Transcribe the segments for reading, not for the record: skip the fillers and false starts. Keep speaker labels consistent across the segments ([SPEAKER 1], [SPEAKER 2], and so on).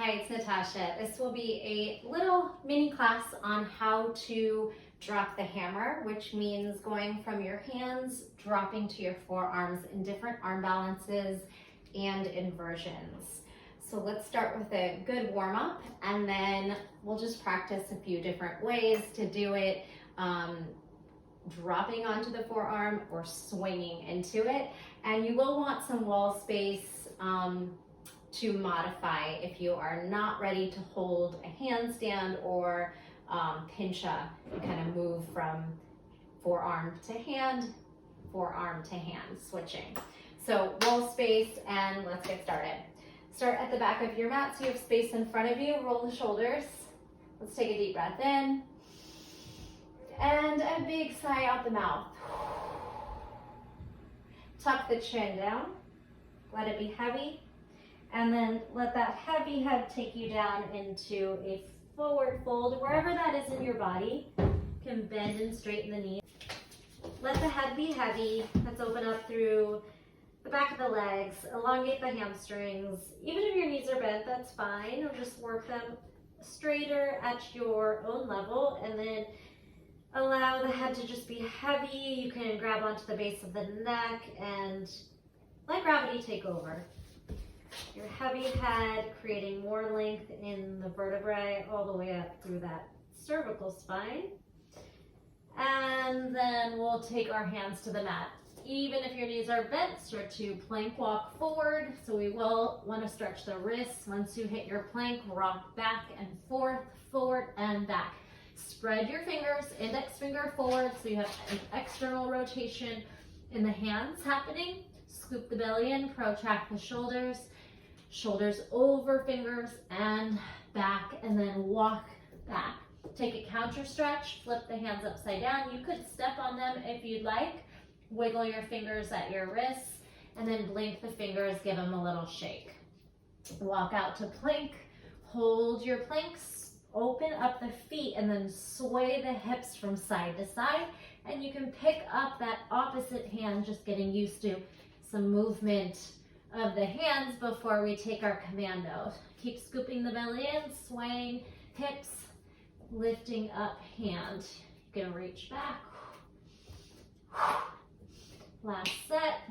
[SPEAKER 1] Hi, it's Natasha. This will be a little mini class on how to drop the hammer, which means going from your hands, dropping to your forearms in different arm balances and inversions. So let's start with a good warm up, and then we'll just practice a few different ways to do it, dropping onto the forearm or swinging into it. And you will want some wall space to modify if you are not ready to hold a handstand or pincha. You kind of move from forearm to hand, switching. So wall space, and let's get started. Start at the back of your mat so you have space in front of you. Roll the shoulders. Let's take a deep breath in. And a big sigh out the mouth. Tuck the chin down. Let it be heavy. And then let that heavy head take you down into a forward fold. Wherever that is in your body, you can bend and straighten the knees. Let the head be heavy. Let's open up through the back of the legs. Elongate the hamstrings. Even if your knees are bent, that's fine. Or just work them straighter at your own level. And then allow the head to just be heavy. You can grab onto the base of the neck and let gravity take over. Your heavy head creating more length in the vertebrae all the way up through that cervical spine. And then we'll take our hands to the mat. Even if your knees are bent, start to plank walk forward. So we will want to stretch the wrists. Once you hit your plank, rock back and forth, forward and back. Spread your fingers, index finger forward so you have an external rotation in the hands happening. Scoop the belly in, protract the shoulders. Shoulders over fingers and back, and then walk back. Take a counter stretch, flip the hands upside down. You could step on them if you'd like. Wiggle your fingers at your wrists, and then blink the fingers, give them a little shake. Walk out to plank, hold your planks, open up the feet, and then sway the hips from side to side. And you can pick up that opposite hand, just getting used to some movement of the hands before we take our commando. Keep scooping the belly in, swaying hips, lifting up hand. You can reach back. Last set.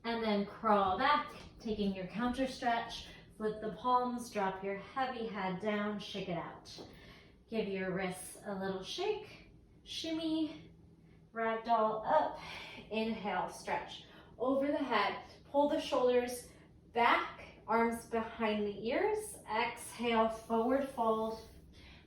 [SPEAKER 1] And then crawl back, taking your counter stretch. Flip the palms, drop your heavy head down, shake it out. Give your wrists a little shake, shimmy, ragdoll up, inhale, stretch. Over the head, pull the shoulders back, arms behind the ears. Exhale, forward fold,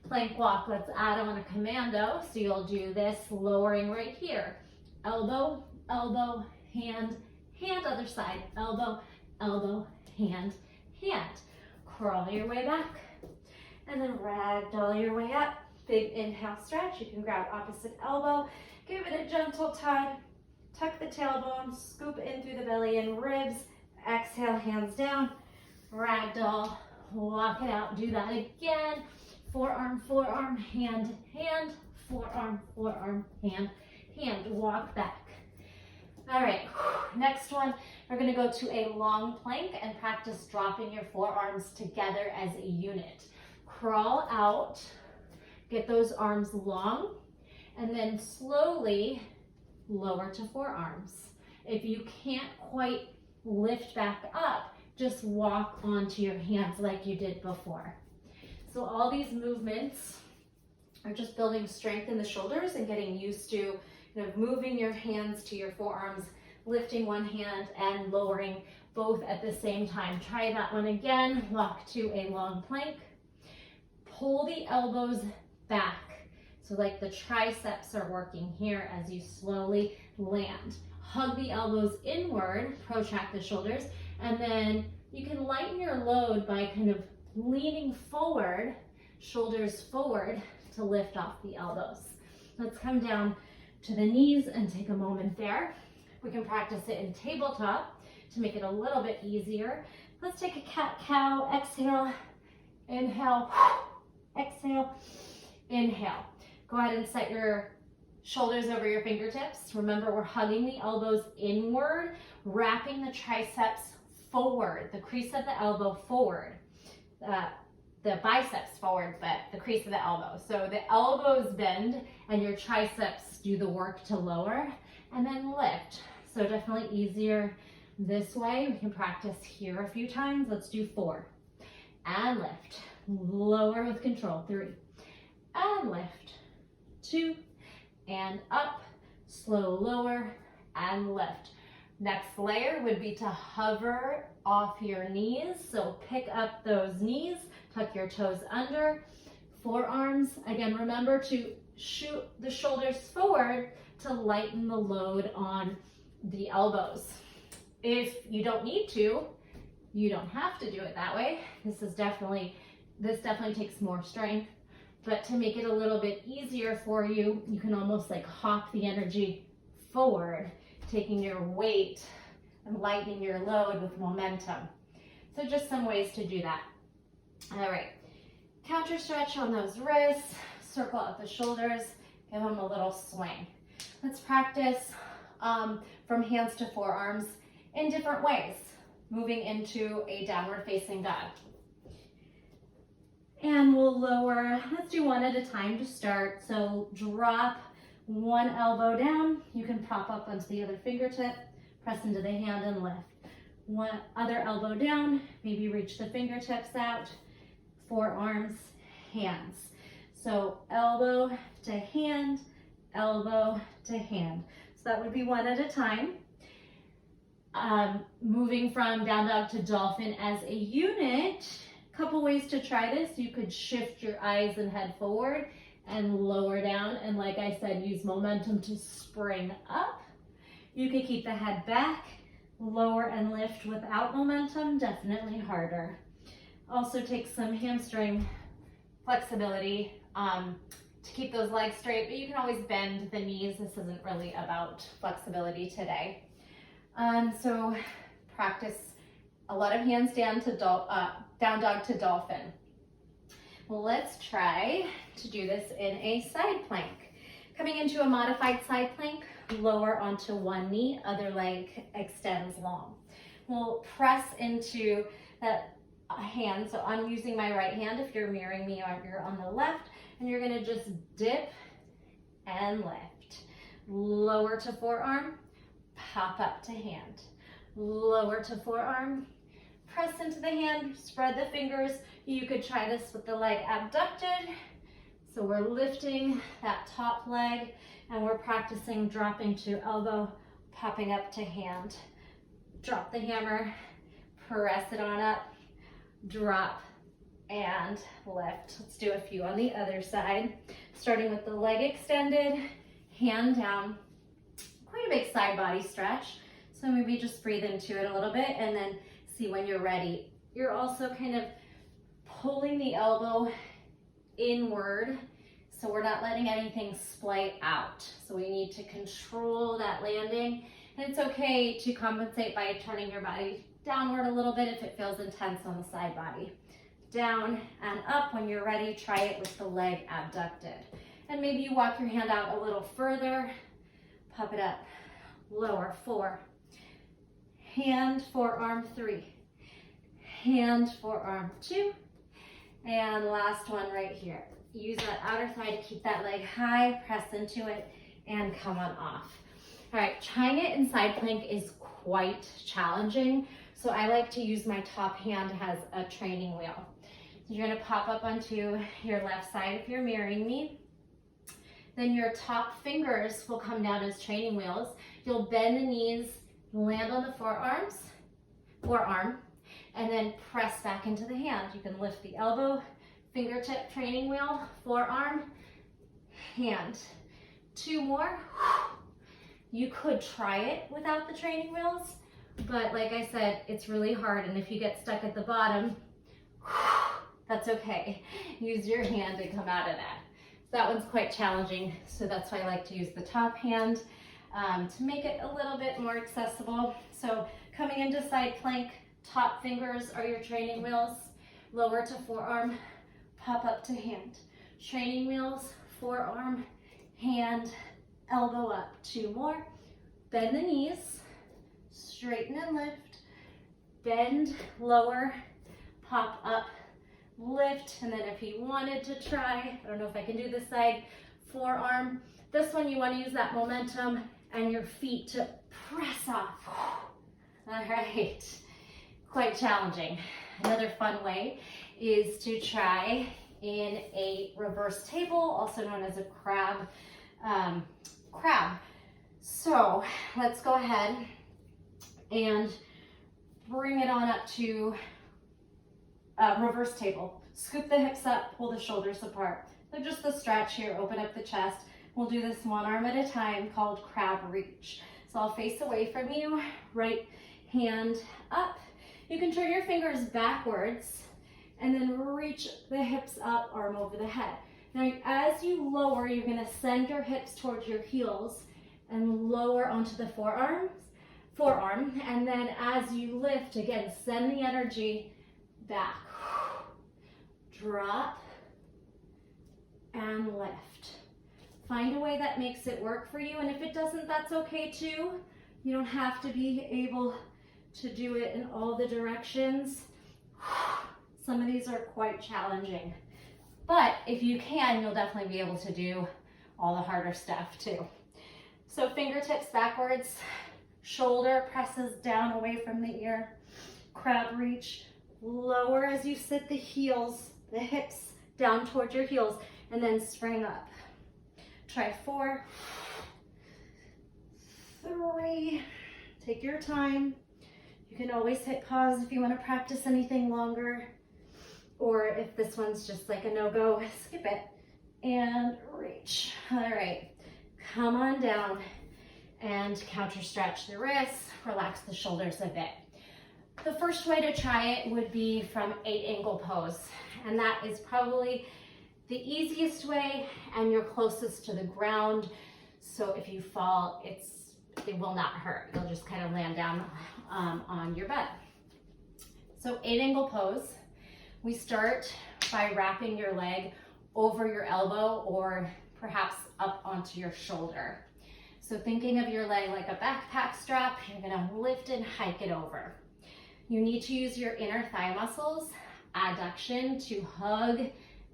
[SPEAKER 1] plank walk. Let's add on a commando. So you'll do this lowering right here. Elbow, elbow, hand, hand, other side. Elbow, elbow, hand, hand. Crawl your way back. And then ragdoll your way up. Big inhale, stretch. You can grab opposite elbow. Give it a gentle tug. Tuck the tailbone, scoop in through the belly and ribs. Exhale, hands down. Ragdoll, walk it out. Do that again. Forearm, forearm, hand, hand. Forearm, forearm, hand, hand. Walk back. All right, next one, we're gonna go to a long plank and practice dropping your forearms together as a unit. Crawl out, get those arms long, and then slowly lower to forearms. If you can't quite lift back up, just walk onto your hands like you did before. So all these movements are just building strength in the shoulders and getting used to moving your hands to your forearms, lifting one hand and lowering both at the same time. Try that one again. Walk to a long plank. Pull the elbows back. So like the triceps are working here as you slowly land. Hug the elbows inward, protract the shoulders, and then you can lighten your load by kind of leaning forward, shoulders forward to lift off the elbows. Let's come down to the knees and take a moment there. We can practice it in tabletop to make it a little bit easier. Let's take a cat-cow. Exhale, inhale, exhale, inhale. Go ahead and set your shoulders over your fingertips. Remember, we're hugging the elbows inward, wrapping the triceps forward, the crease of the elbow forward. The biceps forward, but the crease of the elbow. So the elbows bend and your triceps do the work to lower and then lift. So definitely easier this way. We can practice here a few times. Let's do 4. And lift. Lower with control. 3. And lift. 2. And up. Slow lower and lift. Next layer would be to hover off your knees. So pick up those knees, tuck your toes under, forearms. Again, remember to shoot the shoulders forward to lighten the load on the elbows. If you don't need to, you don't have to do it that way. This definitely takes more strength. But to make it a little bit easier for you, you can almost like hop the energy forward, taking your weight and lightening your load with momentum. So just some ways to do that. All right, counter stretch on those wrists, circle out the shoulders, give them a little swing. Let's practice from hands to forearms in different ways, moving into a downward facing dog. And we'll lower, let's do one at a time to start. So drop one elbow down. You can prop up onto the other fingertip, press into the hand and lift. One other elbow down, maybe reach the fingertips out, forearms, hands. So elbow to hand, elbow to hand. So that would be one at a time. Moving from down dog to dolphin as a unit, couple ways to try this. You could shift your eyes and head forward and lower down, and like I said, use momentum to spring up. You could keep the head back, lower and lift without momentum, definitely harder. Also take some hamstring flexibility to keep those legs straight, but you can always bend the knees. This isn't really about flexibility today. So practice a lot of handstand to down dog to dolphin. Well, let's try to do this in a side plank. Coming into a modified side plank, lower onto one knee, other leg extends long. We'll press into that hand. So I'm using my right hand. If you're mirroring me, you're on the left, and you're gonna just dip and lift. Lower to forearm, pop up to hand. Lower to forearm, press into the hand, spread the fingers. You could try this with the leg abducted. So we're lifting that top leg and we're practicing dropping to elbow, popping up to hand. Drop the hammer, press it on up, drop and lift. Let's do a few on the other side. Starting with the leg extended, hand down. Quite a big side body stretch. So maybe just breathe into it a little bit and then see when you're ready. You're also kind of pulling the elbow inward, so we're not letting anything splay out. So we need to control that landing, and it's okay to compensate by turning your body downward a little bit if it feels intense on the side body. Down and up. When you're ready, try it with the leg abducted. And maybe you walk your hand out a little further, pop it up, lower, 4, hand, forearm, 3, hand, forearm, 2, and last one right here. Use that outer thigh to keep that leg high, press into it, and come on off. All right, trying it in side plank is quite challenging, so I like to use my top hand as a training wheel. So you're gonna pop up onto your left side if you're mirroring me. Then your top fingers will come down as training wheels. You'll bend the knees, land on the forearm, and then press back into the hand. You can lift the elbow, fingertip training wheel, forearm, hand. 2 more. You could try it without the training wheels, but like I said, it's really hard, and if you get stuck at the bottom, that's okay. Use your hand to come out of that. That one's quite challenging, so that's why I like to use the top hand to make it a little bit more accessible. So coming into side plank, top fingers are your training wheels, lower to forearm, pop up to hand. Training wheels, forearm, hand, elbow up. 2 more. Bend the knees, straighten and lift, bend, lower, pop up, lift, and then if you wanted to try, I don't know if I can do this side, forearm. This one you want to use that momentum and your feet to press off. All right, quite challenging. Another fun way is to try in a reverse table, also known as a crab. So let's go ahead and bring it on up to reverse table. Scoop the hips up, pull the shoulders apart. So just the stretch here, open up the chest. We'll do this one arm at a time called crab reach. So I'll face away from you, right hand up. You can turn your fingers backwards and then reach the hips up, arm over the head. Now, as you lower, you're gonna send your hips towards your heels and lower onto the forearm, and then as you lift, again, send the energy back. Drop and lift. Find a way that makes it work for you, and if it doesn't, that's okay too. You don't have to be able to do it in all the directions. Some of these are quite challenging, but if you can, you'll definitely be able to do all the harder stuff too. So fingertips backwards, shoulder presses down away from the ear, crab reach, lower as you sit the heels, the hips down towards your heels, and then spring up. Try 4, 3, take your time. You can always hit pause if you want to practice anything longer, or if this one's just like a no-go, skip it and reach. All right, come on down and counter stretch the wrists, relax the shoulders a bit. The first way to try it would be from 8-angle pose, and that is probably the easiest way, and you're closest to the ground. So if you fall, it will not hurt. You'll just kind of land down on your butt. So 8-angle pose, we start by wrapping your leg over your elbow or perhaps up onto your shoulder. So thinking of your leg like a backpack strap, you're gonna lift and hike it over. You need to use your inner thigh muscles, adduction, to hug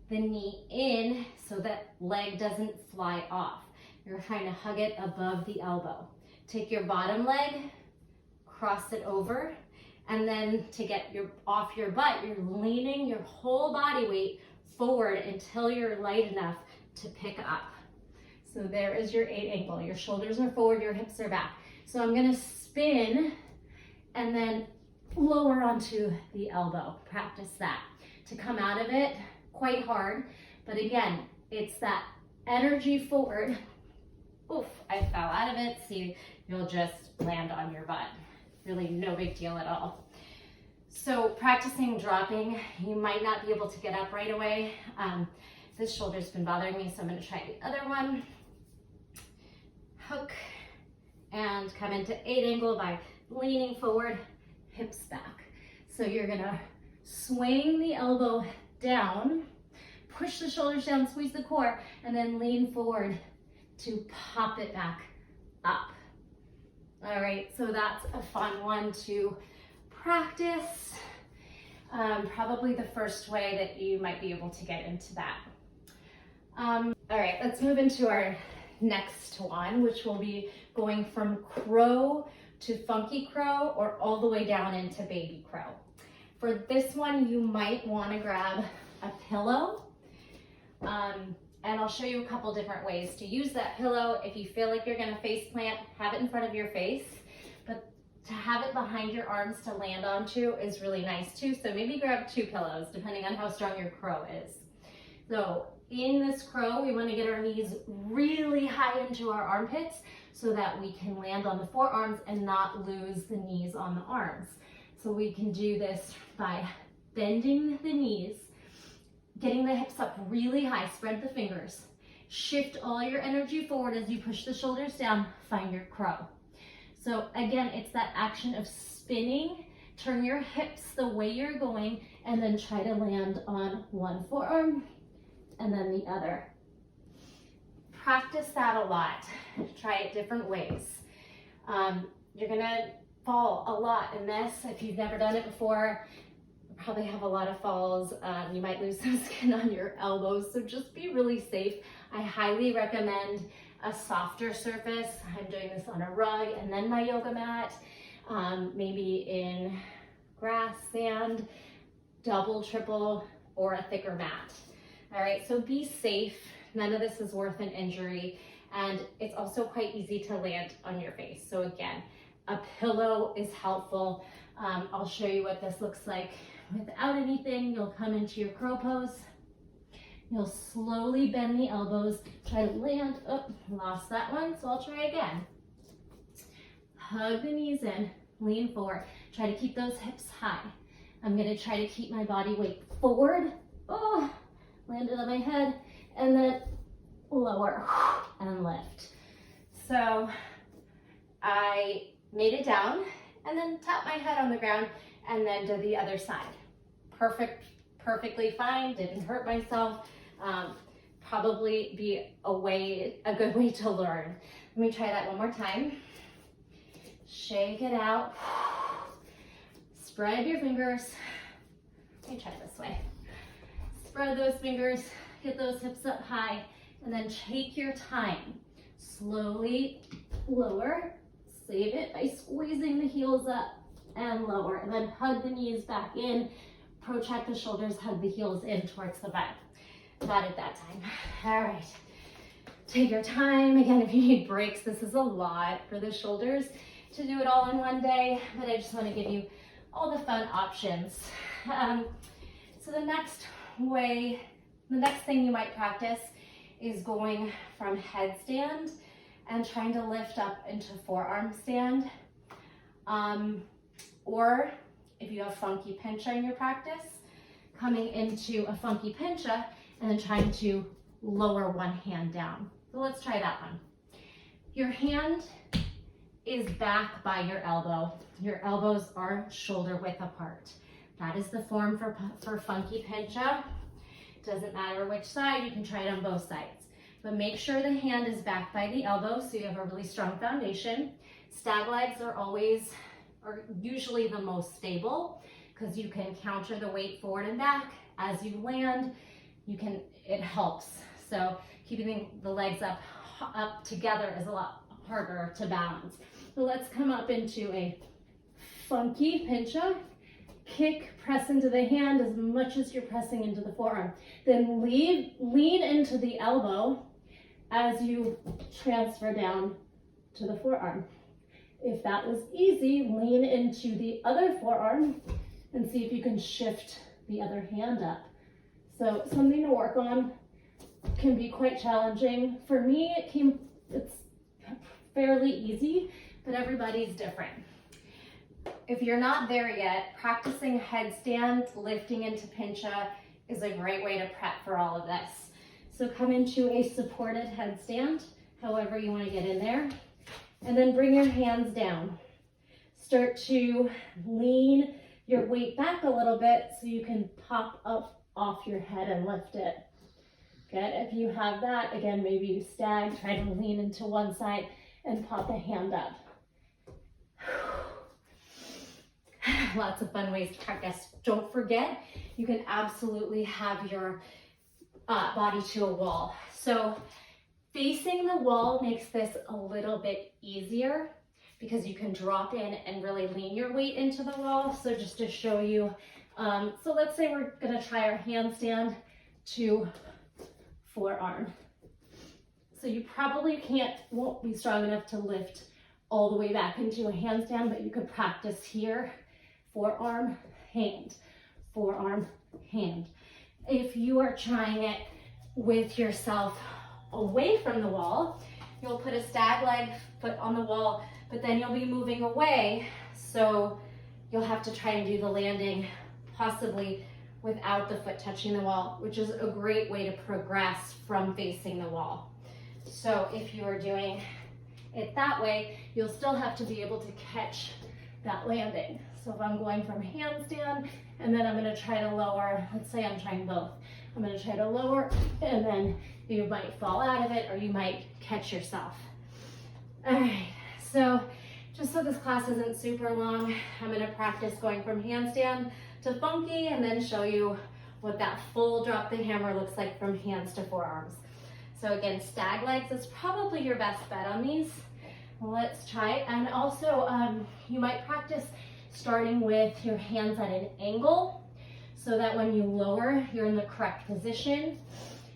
[SPEAKER 1] the knee in so that leg doesn't fly off. You're trying to hug it above the elbow. Take your bottom leg, cross it over, and then to get off your butt, you're leaning your whole body weight forward until you're light enough to pick up. So there is your 8-angle. Your shoulders are forward, your hips are back. So I'm gonna spin and then lower onto the elbow. Practice that. To come out of it, quite hard, but again, it's that energy forward. Oof, I fell out of it. See, you'll just land on your butt. Really no big deal at all. So practicing dropping, you might not be able to get up right away. This shoulder's been bothering me, so I'm gonna try the other one. Hook and come into 8-angle by leaning forward, hips back. So you're gonna swing the elbow down, push the shoulders down, squeeze the core, and then lean forward to pop it back up. All right, so that's a fun one to practice. Probably the first way that you might be able to get into that. All right, let's move into our next one, which will be going from crow to funky crow or all the way down into baby crow. For this one, you might want to grab a pillow, and I'll show you a couple different ways to use that pillow. If you feel like you're going to face plant, have it in front of your face, but to have it behind your arms to land onto is really nice too. So maybe grab 2 pillows, depending on how strong your crow is. So in this crow, we want to get our knees really high into our armpits so that we can land on the forearms and not lose the knees on the arms. So we can do this by bending the knees, getting the hips up really high, spread the fingers, shift all your energy forward as you push the shoulders down, find your crow. So again, it's that action of spinning, turn your hips the way you're going, and then try to land on one forearm and then the other. Practice that a lot. Try it different ways. You're gonna fall a lot in this. If you've never done it before, you probably have a lot of falls. You might lose some skin on your elbows, so just be really safe. I highly recommend a softer surface. I'm doing this on a rug and then my yoga mat, maybe in grass, sand, double, triple, or a thicker mat. All right, so be safe. None of this is worth an injury, and it's also quite easy to land on your face. So again, a pillow is helpful. I'll show you what this looks like without anything. You'll come into your crow pose. You'll slowly bend the elbows, try to land. Oh, lost that one, so I'll try again. Hug the knees in, lean forward. Try to keep those hips high. I'm gonna try to keep my body weight forward. Oh, landed on my head, and then lower and lift. So I made it down and then tapped my head on the ground and then did the other side. Perfectly fine, didn't hurt myself. Probably be a good way to learn. Let me try that one more time. Shake it out. Spread your fingers. Let me try this way. Spread those fingers, get those hips up high, and then take your time. Slowly lower. Save it by squeezing the heels up and lower, and then hug the knees back in. Protract the shoulders, hug the heels in towards the butt. Got it that time. All right. Take your time. Again, if you need breaks, this is a lot for the shoulders to do it all in one day, but I just want to give you all the fun options. So the next thing you might practice is going from headstand and trying to lift up into forearm stand. Or if you have funky pincha in your practice, coming into a funky pincha and then trying to lower one hand down. So let's try that one. Your hand is back by your elbow. Your elbows are shoulder width apart. That is the form for funky pincha. Doesn't matter which side, you can try it on both sides. But make sure the hand is back by the elbow so you have a really strong foundation. Stag legs are usually the most stable because you can counter the weight forward and back. As you land, it helps. So keeping the legs up together is a lot harder to balance. So let's come up into a funky pincha. Kick, press into the hand as much as you're pressing into the forearm. Then lean into the elbow as you transfer down to the forearm. If that was easy, lean into the other forearm and see if you can shift the other hand up. So something to work on. Can be quite challenging. For me, it's fairly easy, but everybody's different. If you're not there yet, practicing headstand, lifting into pincha is a great way to prep for all of this. So come into a supported headstand, however you want to get in there, and then bring your hands down. Start to lean your weight back a little bit so you can pop up off your head and lift it. Good. If you have that, again, maybe you stag, try to lean into one side and pop a hand up. Lots of fun ways to practice. Don't forget, you can absolutely have your body to a wall. So facing the wall makes this a little bit easier because you can drop in and really lean your weight into the wall. So just to show you, so let's say we're gonna try our handstand to forearm. So you probably won't be strong enough to lift all the way back into a handstand, but you could practice here. Forearm, hand, forearm, hand. If you are trying it with yourself away from the wall, you'll put a stag leg foot on the wall, but then you'll be moving away. So you'll have to try and do the landing possibly without the foot touching the wall, which is a great way to progress from facing the wall. So if you are doing it that way, you'll still have to be able to catch that landing. So if I'm going from handstand and then I'm going to try to lower, let's say I'm trying both. I'm going to try to lower and then you might fall out of it or you might catch yourself. All right, so Just so this class isn't super long, I'm gonna practice going from handstand to funky and then show you what that full drop the hammer looks like from hands to forearms. So again, stag legs is probably your best bet on these. Let's try it. And also, you might practice starting with your hands at an angle so that when you lower, you're in the correct position.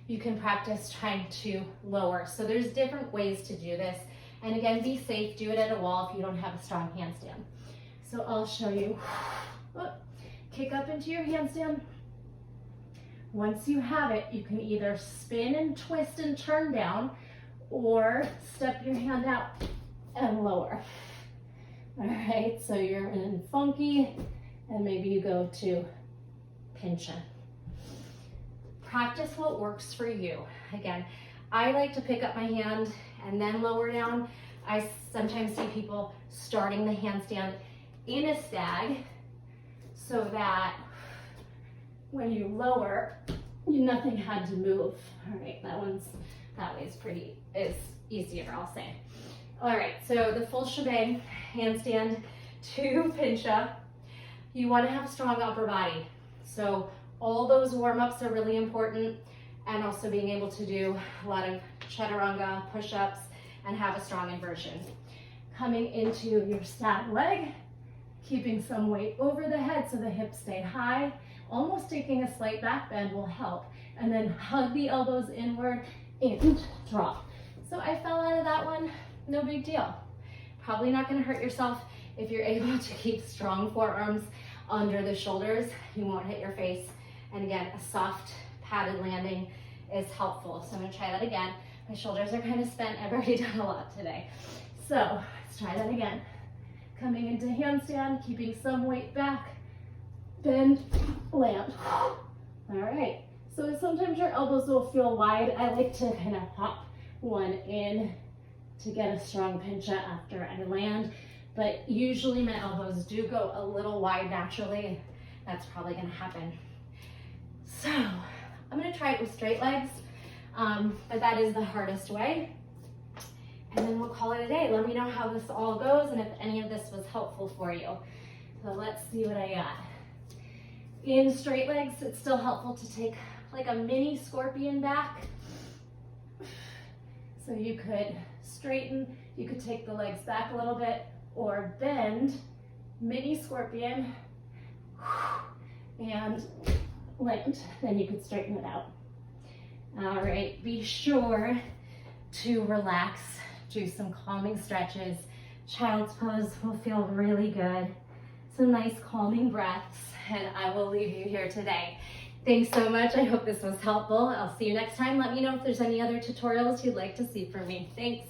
[SPEAKER 1] You can practice trying to lower. So there's different ways to do this. And again, be safe, do it at a wall if you don't have a strong handstand. So I'll show you. Kick up into your handstand. Once you have it, you can either spin and twist and turn down or step your hand out and lower. All right, so you're in funky and maybe you go to Pincha. Practice what works for you. Again, I like to pick up my hand and then lower down. I sometimes see people starting the handstand in a stag so that when you lower, nothing had to move. All right, that way is easier, I'll say. All right, so the full shebang, handstand to Pincha. You want to have strong upper body. So all those warm-ups are really important, and also being able to do a lot of chaturanga, push-ups, and have a strong inversion. Coming into your stag leg, keeping some weight over the head so the hips stay high. Almost taking a slight back bend will help. And then hug the elbows inward and drop. So I fell out of that one, no big deal. Probably not gonna hurt yourself if you're able to keep strong forearms under the shoulders. You won't hit your face. And again, a soft padded landing is helpful. So I'm gonna try that again. My shoulders are kind of spent. I've already done a lot today. So let's try that again. Coming into handstand, keeping some weight back, bend, land. All right, so sometimes your elbows will feel wide. I like to kind of hop one in to get a strong pincha after I land, but usually my elbows do go a little wide naturally. That's probably gonna happen. So I'm gonna try it with straight legs, but that is the hardest way. And then we'll call it a day. Let me know how this all goes and if any of this was helpful for you. So let's see what I got. In straight legs, it's still helpful to take like a mini scorpion back. So you could straighten, you could take the legs back a little bit, or bend, mini scorpion, and land. Then you could straighten it out. All right, be sure to relax, do some calming stretches. Child's pose will feel really good. Some nice calming breaths, and I will leave you here today. Thanks so much. I hope this was helpful. I'll see you next time. Let me know if there's any other tutorials you'd like to see from me. Thanks.